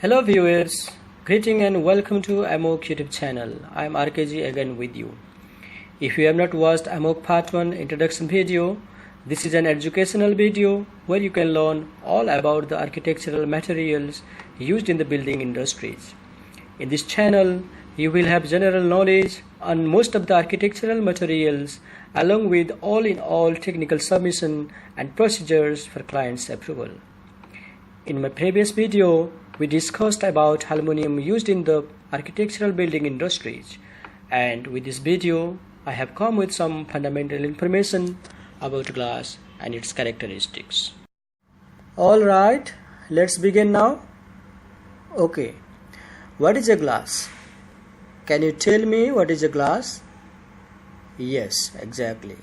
Hello viewers, greeting and welcome to AMOC YouTube channel. I am RKG again with you. If you have not watched AMOC part 1 introduction video, this is an educational video where you can learn all about the architectural materials used in the building industries. In this channel, you will have general knowledge on most of the architectural materials along with all-in-all technical submission and procedures for client's approval. In my previous video, we discussed about aluminum used in the architectural building industries, and with this video I have come with some fundamental information about glass and its characteristics. Alright, let's begin now. Okay, what is a glass? Can you tell me what is a glass? Yes, exactly.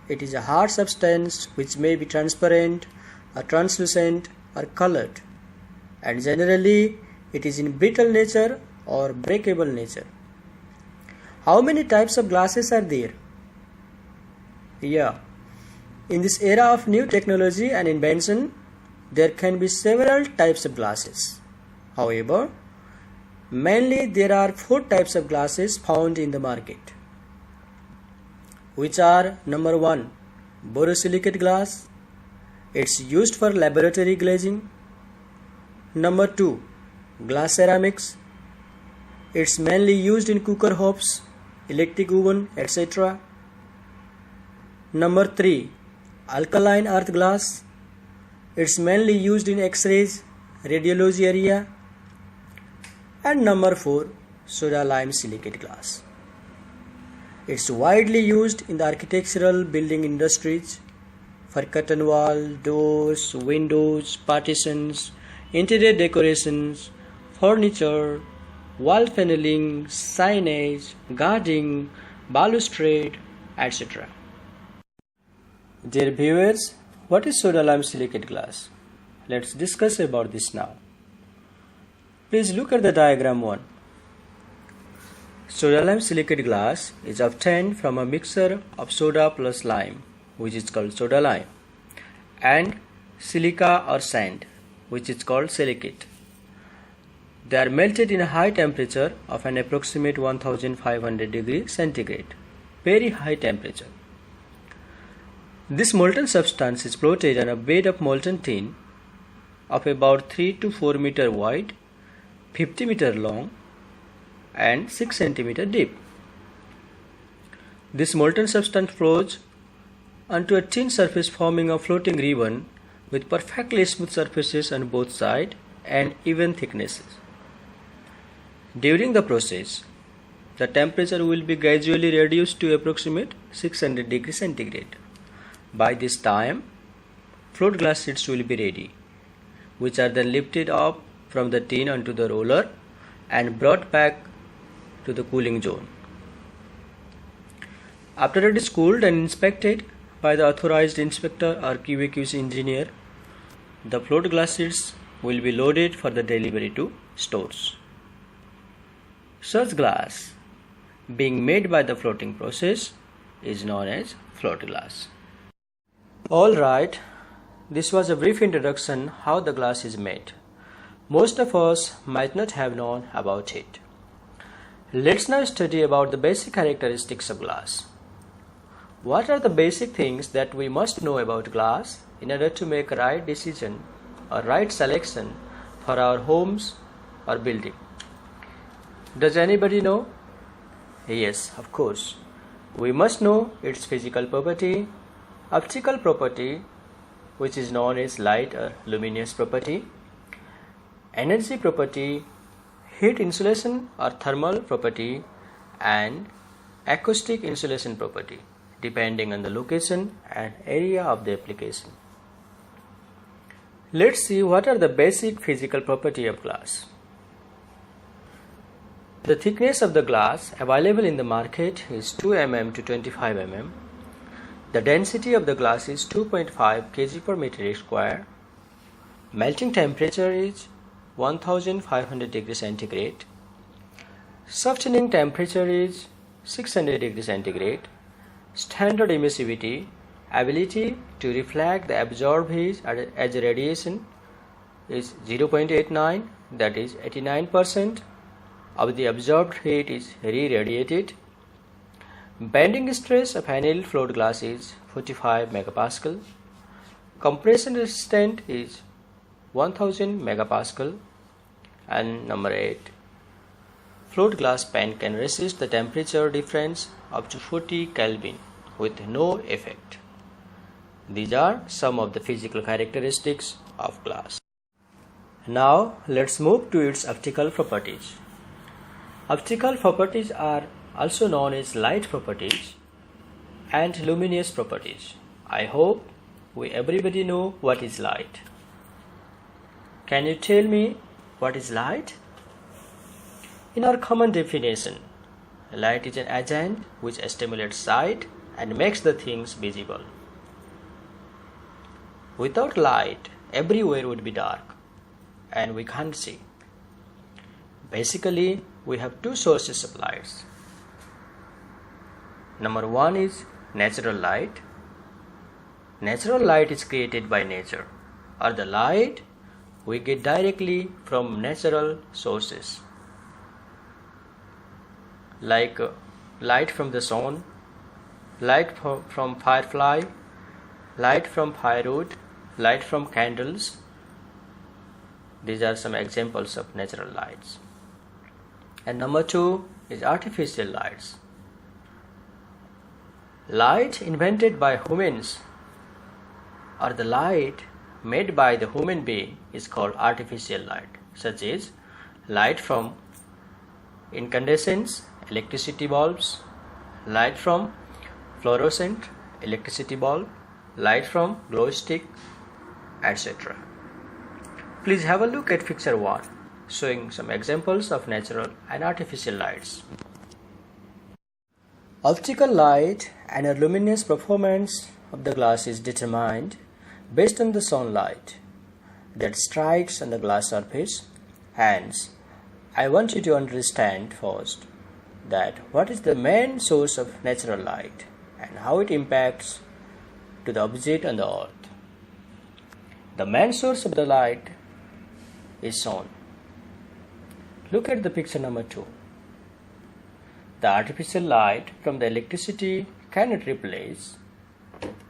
It is a hard substance which may be transparent or translucent or colored, and generally it is in brittle nature or breakable nature. How many types of glasses are there? Yeah, in this era of new technology and invention, there can be several types of glasses. However, mainly there are 4 types of glasses found in the market, which are number 1, borosilicate glass. It's used for laboratory glazing. Number 2, glass ceramics. It's mainly used in cooker hobs, electric oven, etc. Number 3, alkaline earth glass. It's mainly used in X-rays, radiology area. And number 4, soda lime silicate glass. It's widely used in the architectural building industries for curtain wall, doors, windows, partitions, interior decorations, furniture, wall paneling, signage, guarding, balustrade, etc. Dear viewers, what is soda lime silicate glass? Let's discuss about this now. Please look at the diagram 1. Soda lime silicate glass is obtained from a mixture of soda plus lime, which is called soda lime, and silica or sand, which is called silicate. They are melted in a high temperature of an approximate 1500 degrees centigrade, very high temperature. This molten substance is floated on a bed of molten tin of about 3 to 4 meter wide, 50 meter long, and 6 centimeter deep. This molten substance flows onto a thin surface, forming a floating ribbon with perfectly smooth surfaces on both sides and even thicknesses. During the process, the temperature will be gradually reduced to approximate 600 degrees centigrade. By this time, float glass sheets will be ready, which are then lifted up from the tin onto the roller and brought back to the cooling zone. After it is cooled and inspected by the authorized inspector or QA/QC engineer, the float glass sheets will be loaded for the delivery to stores. Such glass, being made by the floating process, is known as float glass. Alright, this was a brief introduction how the glass is made. Most of us might not have known about it. Let's now study about the basic characteristics of glass. What are the basic things that we must know about glass in order to make a right decision or right selection for our homes or building? Does anybody know? Yes, of course. We must know its physical property, optical property, which is known as light or luminous property, energy property, heat insulation or thermal property, and acoustic insulation property, depending on the location and area of the application. Let's see what are the basic physical property of glass. The thickness of the glass available in the market is 2 mm to 25 mm. The density of the glass is 2.5 kg per meter square. Melting temperature is 1500 degrees centigrade. Softening temperature is 600 degrees centigrade. Standard emissivity, ability to reflect the absorbed heat as a radiation, is 0.89 that is 89% of the absorbed heat is re-radiated. Bending stress of annealed float glass is 45 megapascal. Compression resistant is 1000 megapascal. And number 8, float glass pan can resist the temperature difference up to 40 Kelvin with no effect. These are some of the physical characteristics of glass. Now let's move to its optical properties. Optical properties are also known as light properties and luminous properties. I hope everybody know what is light. Can you tell me what is light? In our common definition, light is an agent which stimulates sight and makes the things visible. Without light, everywhere would be dark and we can't see. Basically, we have two sources of lights. Number 1 is natural light. Natural light is created by nature, or the light we get directly from natural sources, like light from the sun, light from firefly, light from firewood, light from candles. These are some examples of natural lights. And number 2 is artificial lights. Light invented by humans, or the light made by the human being, is called artificial light, such as light from incandescents, electricity bulbs, light from fluorescent electricity bulb, light from glow stick, etc. Please have a look at picture 1, showing some examples of natural and artificial lights. Optical light and a luminous performance of the glass is determined based on the sunlight that strikes on the glass surface. Hence, I want you to understand first that what is the main source of natural light and how it impacts to the object on the earth. The main source of the light is sun. Look at the picture number 2. The artificial light from the electricity cannot replace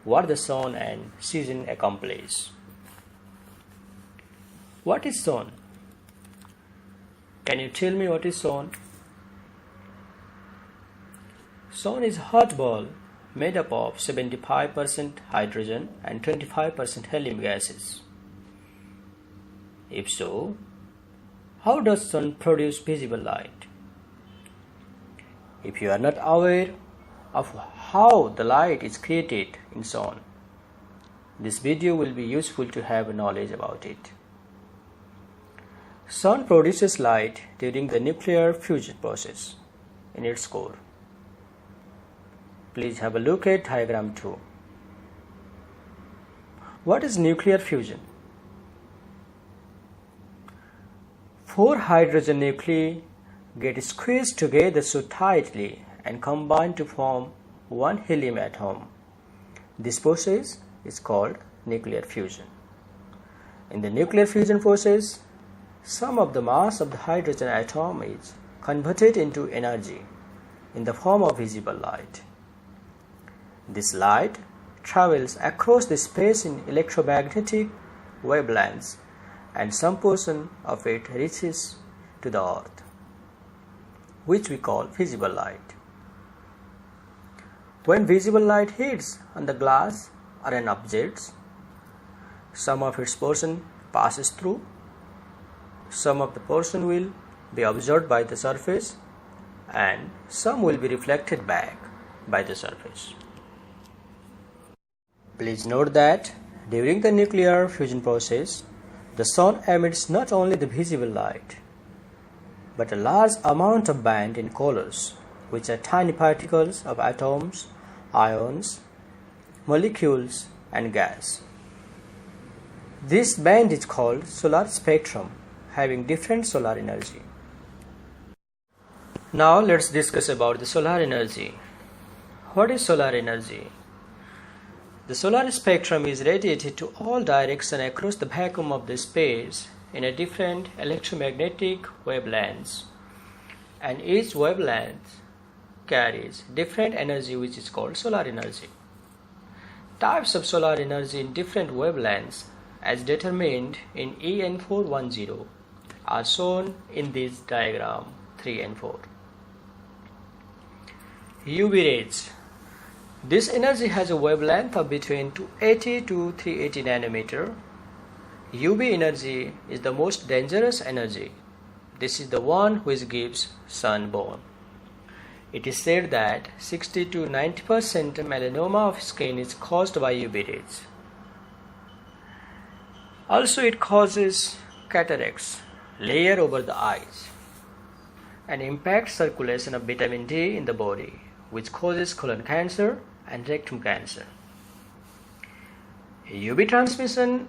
what the sun and season accomplish. What is sun? Can you tell me what is sun? Sun is a hot ball made up of 75% hydrogen and 25% helium gases. If so, how does sun produce visible light? If you are not aware of how the light is created in sun, this video will be useful to have knowledge about it. Sun produces light during the nuclear fusion process in its core. Please have a look at diagram 2. What is nuclear fusion? 4 hydrogen nuclei get squeezed together so tightly and combine to form one helium atom. This process is called nuclear fusion. In the nuclear fusion process, some of the mass of the hydrogen atom is converted into energy in the form of visible light. This light travels across the space in electromagnetic wavelengths, and some portion of it reaches to the earth, which we call visible light. When visible light hits on the glass or an object, some of its portion passes through, some of the portion will be absorbed by the surface, and some will be reflected back by the surface. Please note that during the nuclear fusion process, the sun emits not only the visible light, but a large amount of band in colors, which are tiny particles of atoms, ions, molecules, and gas. This band is called solar spectrum, having different solar energy. Now let's discuss about the solar energy. What is solar energy? The solar spectrum is radiated to all directions across the vacuum of the space in a different electromagnetic wavelengths, and each wavelength carries different energy, which is called solar energy. Types of solar energy in different wavelengths as determined in EN410 are shown in this diagram 3 and 4. UV rays. This energy has a wavelength of between 280 to 380 nanometer. UV energy is the most dangerous energy. This is the one which gives sunburn. It is said that 60 to 90% melanoma of skin is caused by UV rays. Also, it causes cataracts, layer over the eyes, and impacts circulation of vitamin D in the body, which causes colon cancer and rectum cancer. UV transmission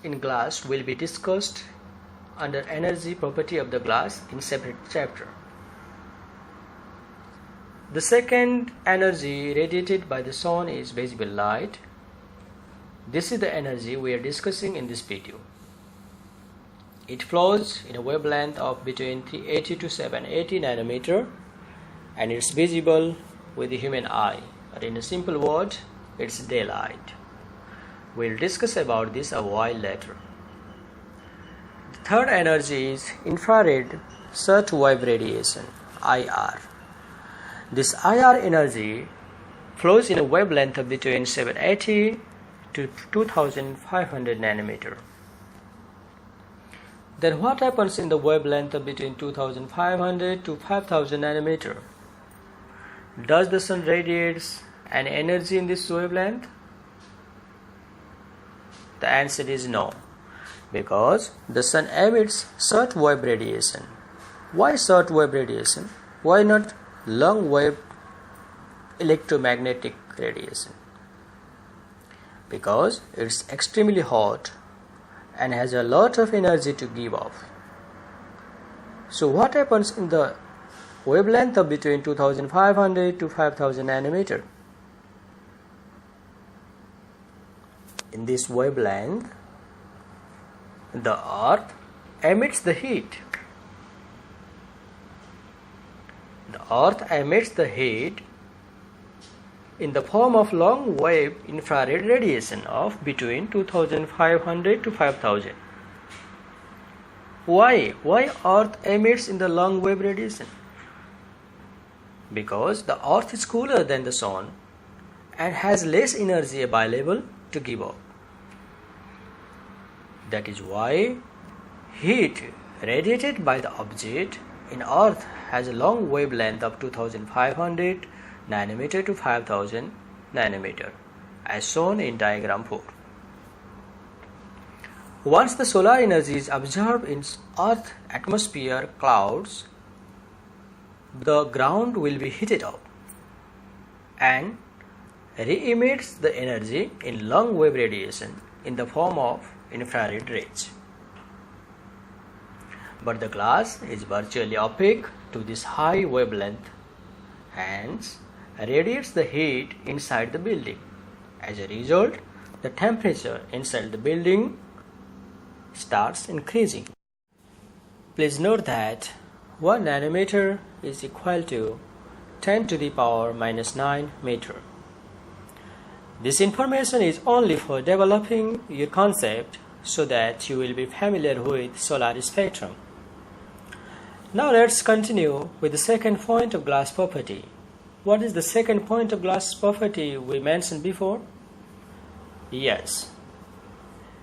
in glass will be discussed under energy property of the glass in separate chapter. The second energy radiated by the sun is visible light. This is the energy we are discussing in this video. It flows in a wavelength of between 380 to 780 nanometer, and it's visible with the human eye, or in a simple word, it's daylight. We'll discuss about this a while later. The third energy is infrared shortwave radiation, IR. This IR energy flows in a wavelength of between 780 to 2500 nanometer. Then what happens in the wavelength of between 2500 to 5000 nanometer? Does the sun radiates an energy in this wavelength? The answer is no, because the sun emits shortwave radiation. Why shortwave radiation? Why not long wave electromagnetic radiation? Because it's extremely hot and has a lot of energy to give off. So what happens in the wavelength of between 2500 to 5000 nanometer? In this wavelength, the earth emits the heat. The earth emits the heat in the form of long wave infrared radiation of between 2500 to 5000. Why earth emits in the long wave radiation? Because the earth is cooler than the sun and has less energy available to give off. That is why heat radiated by the object in earth has a long wavelength of 2500 nanometer to 5000 nanometer, as shown in diagram 4. Once the solar energy is absorbed in earth atmosphere clouds, the ground will be heated up and re-emits the energy in long wave radiation in the form of infrared rays. But the glass is virtually opaque to this high wavelength, hence radiates the heat inside the building. As a result, the temperature inside the building starts increasing. Please note that 1 nanometer is equal to 10 to the power minus 9 meter. This information is only for developing your concept so that you will be familiar with solar spectrum. Now let's continue with the second point of glass property. What is the second point of glass property we mentioned before? Yes,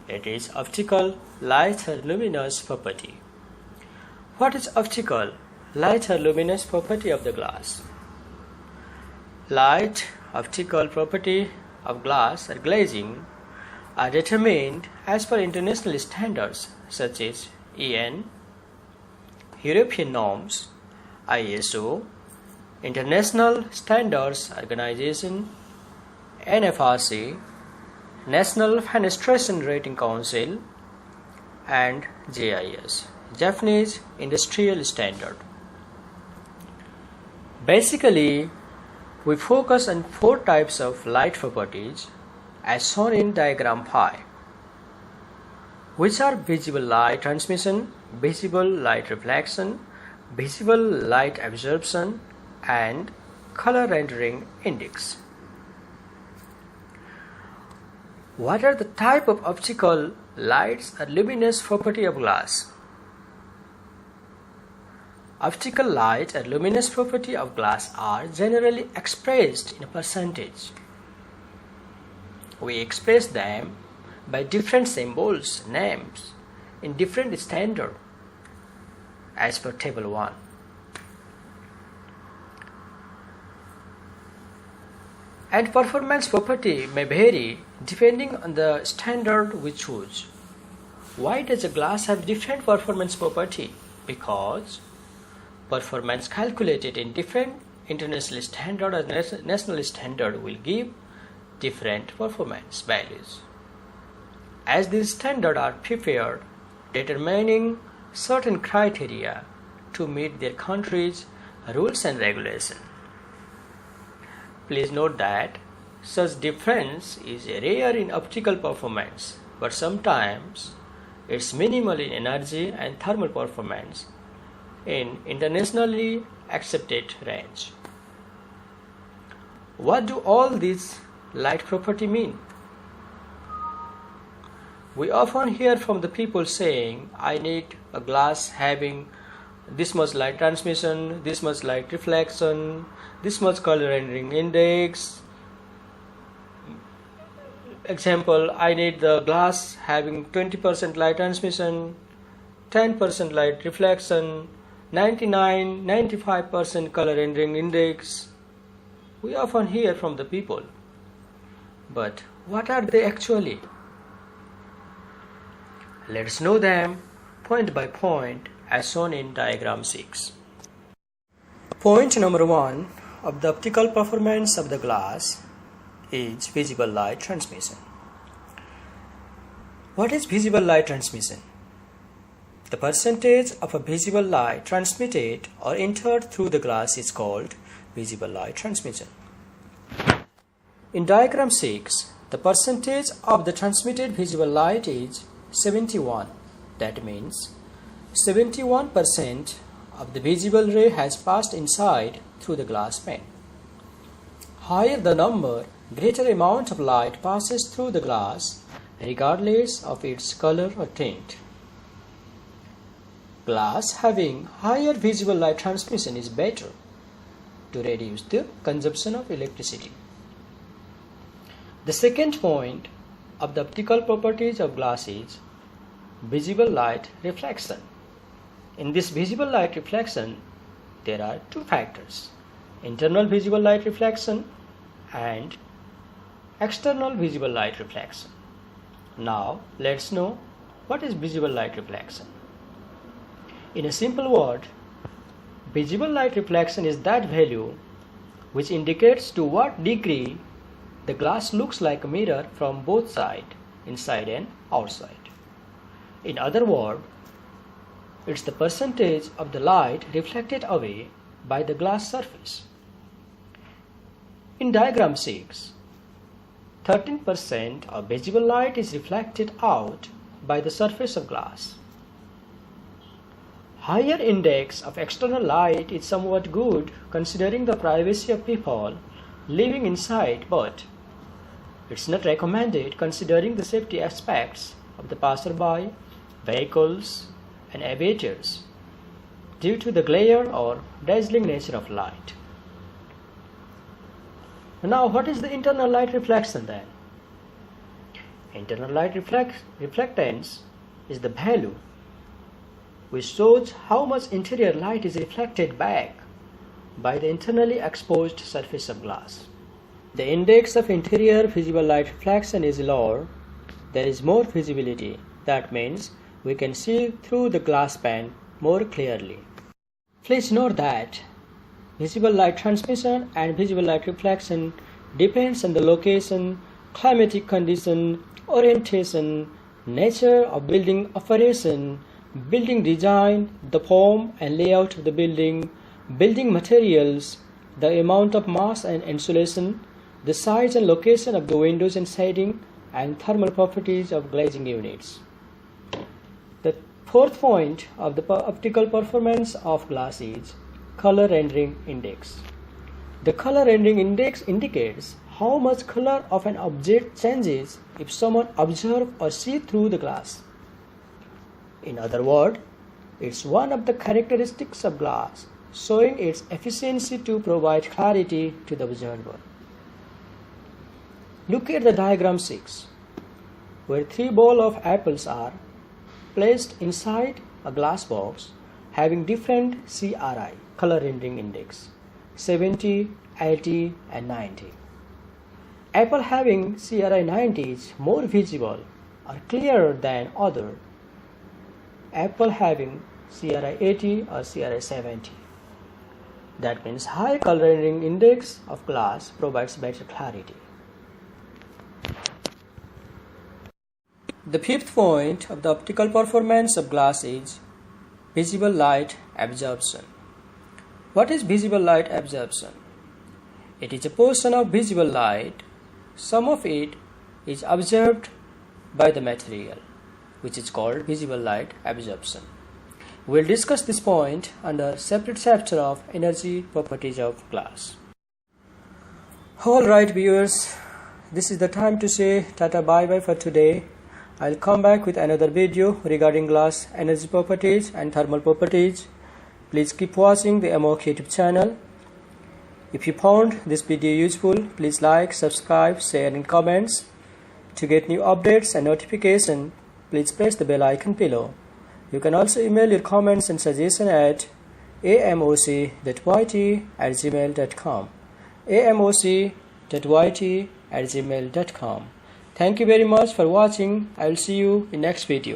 it is optical light or luminous property. What is optical light or luminous property of the glass? Light, optical property of glass or glazing are determined as per international standards such as EN, European norms, ISO, International Standards Organization, NFRC, National Fenestration Rating Council, and JIS, Japanese Industrial Standard. Basically, we focus on 4 types of light properties as shown in diagram 5. which are visible light transmission, visible light reflection, visible light absorption, and color rendering index. What are the type of optical lights or luminous property of glass? Optical light and luminous property of glass are generally expressed in a percentage. We express them by different symbols, names, in different standard as per table 1. And performance property may vary depending on the standard we choose. Why does a glass have different performance property? Because performance calculated in different international standard or national standard will give different performance values. As these standards are prepared determining certain criteria to meet their country's rules and regulations. Please note that such difference is rare in optical performance, but sometimes it's minimal in energy and thermal performance in internationally accepted range. What do all these light property mean? We often hear from the people saying, I need a glass having this much light transmission, this much light reflection, this much color rendering index. Example, I need the glass having 20% light transmission, 10% light reflection, 95% color rendering index. We often hear from the people. But what are they actually? Let's know them point by point as shown in diagram 6. Point number 1 of the optical performance of the glass is visible light transmission. What is visible light transmission? The percentage of a visible light transmitted or entered through the glass is called visible light transmission. In diagram 6, the percentage of the transmitted visible light is 71. That means 71% of the visible ray has passed inside through the glass pane. Higher the number, greater amount of light passes through the glass regardless of its color or tint. Glass having higher visible light transmission is better to reduce the consumption of electricity. The second point of the optical properties of glass is visible light reflection. In this visible light reflection, there are two factors: internal visible light reflection and external visible light reflection. Now, let's know what is visible light reflection. In a simple word, visible light reflection is that value which indicates to what degree the glass looks like a mirror from both sides, inside and outside. In other words, it's the percentage of the light reflected away by the glass surface. In diagram 6, 13% of visible light is reflected out by the surface of glass. Higher index of external light is somewhat good considering the privacy of people living inside, but it's not recommended considering the safety aspects of the passerby, vehicles, and aviators due to the glare or dazzling nature of light. Now, what is the internal light reflection then? Internal light reflectance is the value which shows how much interior light is reflected back by the internally exposed surface of glass. The index of interior visible light reflection is lower. There is more visibility. That means we can see through the glass pane more clearly. Please note that visible light transmission and visible light reflection depends on the location, climatic condition, orientation, nature of building operation, building design, the form and layout of the building, building materials, the amount of mass and insulation, the size and location of the windows and siding, and thermal properties of glazing units. fourth point of the optical performance of glass is color rendering index. The color rendering index indicates how much color of an object changes if someone observes or sees through the glass. In other words, it's one of the characteristics of glass, showing its efficiency to provide clarity to the observer. Look at the diagram 6, where 3 bowls of apples are placed inside a glass box having different CRI, color rendering index, 70, 80 and 90. Apple having CRI 90 is more visible or clearer than other. Apple having CRI 80 or CRI 70. That means high color rendering index of glass provides better clarity. The fifth point of the optical performance of glass is visible light absorption. What is visible light absorption? It is a portion of visible light. Some of it is observed by the material, which is called visible light absorption. We will discuss this point under separate chapter of energy properties of glass. Alright viewers, this is the time to say tata bye bye for today. I'll come back with another video regarding glass energy properties and thermal properties. Please keep watching the AMOC YouTube channel. If you found this video useful, please like, subscribe, share and comments. To get new updates and notification, please press the bell icon below. You can also email your comments and suggestions at amoc.yt@gmail.com. amoc.yt@gmail.com. Thank you very much for watching. I will see you in next video.